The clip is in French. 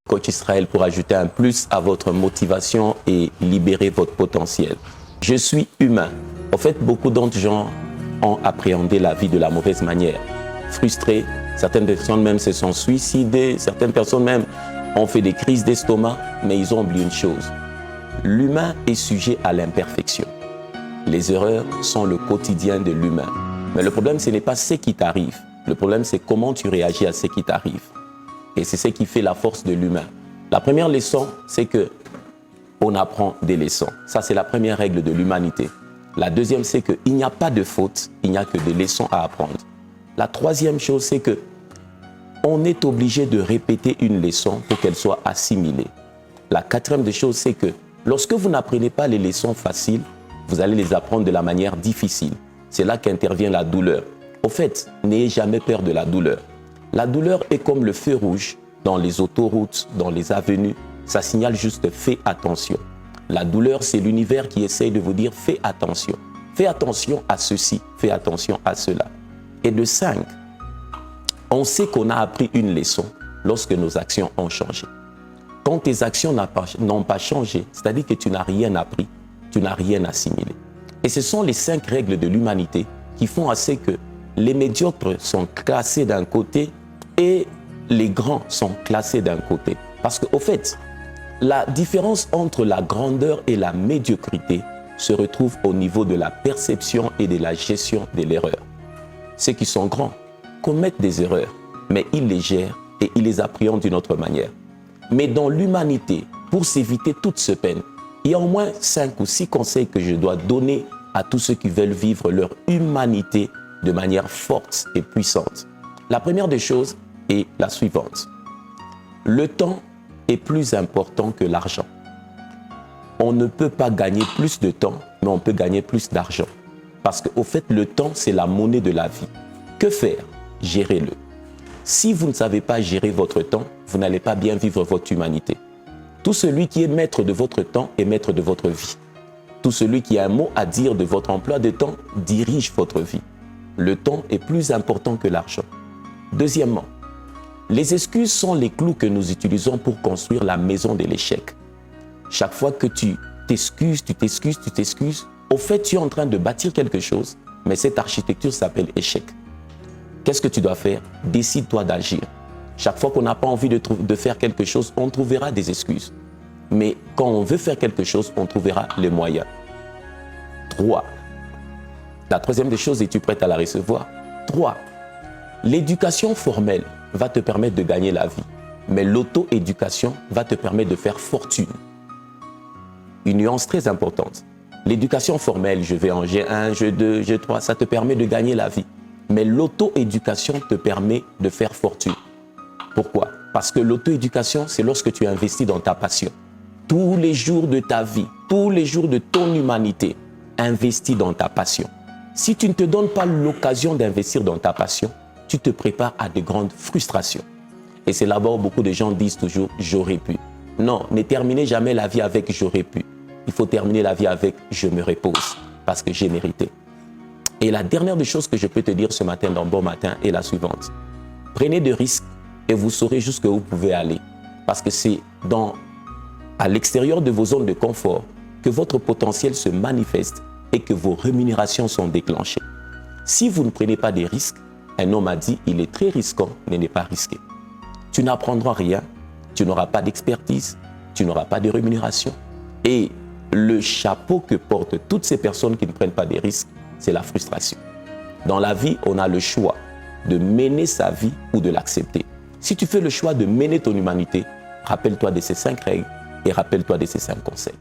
Coach Israël pour ajouter un plus à votre motivation et libérer votre potentiel. Je suis humain. En fait, beaucoup d'autres gens ont appréhendé la vie de la mauvaise manière. Frustrés, certaines personnes même se sont suicidées, certaines personnes même ont fait des crises d'estomac, mais ils ont oublié une chose. L'humain est sujet à l'imperfection. Les erreurs sont le quotidien de l'humain. Mais le problème, ce n'est pas ce qui t'arrive. Le problème, c'est comment tu réagis à ce qui t'arrive. Et c'est ce qui fait la force de l'humain. La première leçon, c'est qu'on apprend des leçons. Ça, c'est la première règle de l'humanité. La deuxième, c'est qu'il n'y a pas de faute, il n'y a que des leçons à apprendre. La troisième chose, c'est qu'on est obligé de répéter une leçon pour qu'elle soit assimilée. La quatrième des choses, c'est que lorsque vous n'apprenez pas les leçons faciles, vous allez les apprendre de la manière difficile. C'est là qu'intervient la douleur. Au fait, n'ayez jamais peur de la douleur. La douleur est comme le feu rouge dans les autoroutes, dans les avenues. Ça signale juste « fais attention ». La douleur, c'est l'univers qui essaye de vous dire « fais attention ». Fais attention à ceci, fais attention à cela. Et de 5, on sait qu'on a appris une leçon lorsque nos actions ont changé. Quand tes actions n'ont pas changé, c'est-à-dire que tu n'as rien appris, tu n'as rien assimilé. Et ce sont les 5 règles de l'humanité qui font assez que les médiocres sont classés d'un côté et les grands sont classés d'un côté. Parce qu'au fait, la différence entre la grandeur et la médiocrité se retrouve au niveau de la perception et de la gestion de l'erreur. Ceux qui sont grands commettent des erreurs, mais ils les gèrent et ils les appréhendent d'une autre manière. Mais dans l'humanité, pour s'éviter toute ce peine, il y a au moins 5 ou 6 conseils que je dois donner à tous ceux qui veulent vivre leur humanité de manière forte et puissante. La première des choses est la suivante. Le temps est plus important que l'argent. On ne peut pas gagner plus de temps, mais on peut gagner plus d'argent. Parce qu'au fait, le temps, c'est la monnaie de la vie. Que faire? Gérez-le. Si vous ne savez pas gérer votre temps, vous n'allez pas bien vivre votre humanité. Tout celui qui est maître de votre temps est maître de votre vie. Tout celui qui a un mot à dire de votre emploi de temps dirige votre vie. Le temps est plus important que l'argent. Deuxièmement, les excuses sont les clous que nous utilisons pour construire la maison de l'échec. Chaque fois que tu t'excuses, au fait, tu es en train de bâtir quelque chose, mais cette architecture s'appelle échec. Qu'est-ce que tu dois faire? Décide-toi d'agir. Chaque fois qu'on n'a pas envie de faire quelque chose, on trouvera des excuses. Mais quand on veut faire quelque chose, on trouvera les moyens. 3. La troisième des choses, es-tu prête à la recevoir? 3. L'éducation formelle va te permettre de gagner la vie, mais l'auto-éducation va te permettre de faire fortune. Une nuance très importante. L'éducation formelle, je vais en G1, G2, G3, ça te permet de gagner la vie. Mais l'auto-éducation te permet de faire fortune. Pourquoi? Parce que l'auto-éducation, c'est lorsque tu investis dans ta passion. Tous les jours de ta vie, tous les jours de ton humanité, investis dans ta passion. Si tu ne te donnes pas l'occasion d'investir dans ta passion, tu te prépares à de grandes frustrations. Et c'est là-bas où beaucoup de gens disent toujours « j'aurais pu ». Non, ne terminez jamais la vie avec « j'aurais pu ». Il faut terminer la vie avec « je me repose » parce que j'ai mérité. Et la dernière des choses que je peux te dire ce matin dans Bon Matin est la suivante. Prenez des risques et vous saurez jusqu'où vous pouvez aller. Parce que c'est à l'extérieur de vos zones de confort que votre potentiel se manifeste et que vos rémunérations sont déclenchées. Si vous ne prenez pas des risques, un homme a dit, il est très risquant, mais n'est pas risqué. Tu n'apprendras rien, tu n'auras pas d'expertise, tu n'auras pas de rémunération. Et le chapeau que portent toutes ces personnes qui ne prennent pas des risques, c'est la frustration. Dans la vie, on a le choix de mener sa vie ou de l'accepter. Si tu fais le choix de mener ton humanité, rappelle-toi de ces 5 règles et rappelle-toi de ces 5 conseils.